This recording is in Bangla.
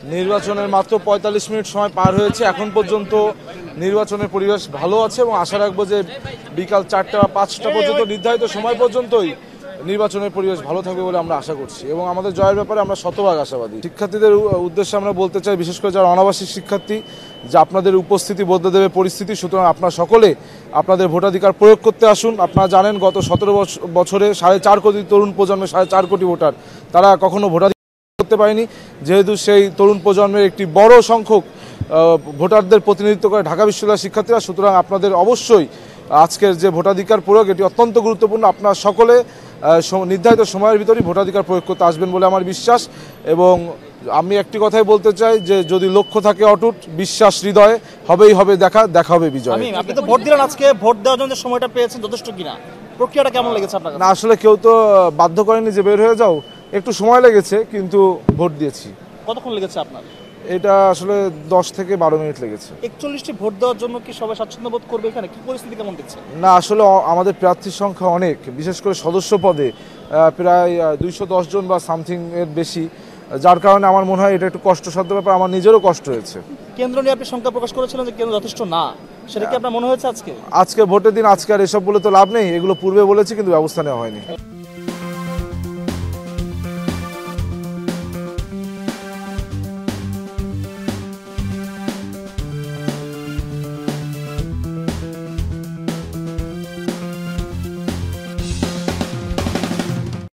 নির্বাচনের মাত্র ৪৫ মিনিট সময় পার হয়েছে। এখন পর্যন্ত নির্বাচনের পরিবেশ ভালো আছে এবং আশা রাখবো যে বিকাল ৪টা বা ৫টা পর্যন্ত নির্ধারিত সময় পর্যন্তই নির্বাচনের পরিবেশ ভালো থাকবে বলে আমরা আশা করছি এবং আমাদের জয়ের ব্যাপারে আমরা শতভাগ আশাবাদী। শিক্ষার্থীদের উদ্দেশ্যে আমরা বলতে চাই, বিশেষ করে যারা অনাবাসিক শিক্ষার্থী, যে আপনাদের উপস্থিতি বদলে দেবে পরিস্থিতি। সুতরাং আপনারা সকলে আপনাদের ভোটাধিকার প্রয়োগ করতে আসুন। আপনারা জানেন গত ১৭ বছরে ৪.৫ কোটি তরুণ প্রজন্মের ৪.৫ কোটি ভোটার তারা কখনো ভোটাধিকার করতে পারেনি। যেহেতু সেই তরুণ প্রজন্মের একটি বড় সংখ্যক ভোটারদের প্রতিনিধিত্ব করে ঢাকা বিশ্ববিদ্যালয়ের শিক্ষার্থীরা, সুতরাং আপনাদের অবশ্যই আজকের যে ভোটাধিকার প্রয়োগ এটি অত্যন্ত গুরুত্বপূর্ণ। আপনারা সকলে নির্ধারিত সময়ের ভিতরেই ভোটাধিকার প্রয়োগ করতে আসবেন বলে আমার বিশ্বাস। এবং আমি একটি কথাই বলতে চাই যে যদি লক্ষ্য থাকে অটুট, বিশ্বাস হৃদয়ে, হবেই হবে দেখা হবে বিজয়। আপনি তো ভোট দিলেন, আজকে ভোট দেওয়ার জন্য সময়টা পেয়েছেন যথেষ্ট কিনা, প্রক্রিয়াটা কেমন লেগেছে আপনার? না, আসলে কেউ তো বাধ্য করেনি যে বের হয়ে যাও, একটু সময় লেগেছে কিন্তু ভোট দিয়েছি। কতক্ষণ লেগেছে আপনার? এটা আসলে ১০ থেকে ১২ মিনিট লেগেছে। ৪১টি ভোট দেওয়ার জন্য কি সবাই স্বাচ্ছন্দ্য বোধ করবে? এখানে কি পরিস্থিতি কেমন দেখছে? না, আসলে আমাদের প্রার্থীর সংখ্যা অনেক, বিশেষ করে সদস্য পদে প্রায় ২১০ জন বা সামথিং এর বেশি, যার কারণে আমার মনে হয় এটা একটু কষ্টসাধ্য ব্যাপার। আমার নিজেরও কষ্ট হয়েছে। কেন্দ্র নিয়ে আপনি শঙ্কা প্রকাশ করেছিলেন যে কেন্দ্র যথেষ্ট না, সেটা কি আপনার মনে হয়েছে আজকে? আজকে ভোটের দিন, আজকে আর এসব বলে তো লাভ নেই, এগুলো পূর্বে বলেছি কিন্তু ব্যবস্থা নেওয়া হয়নি।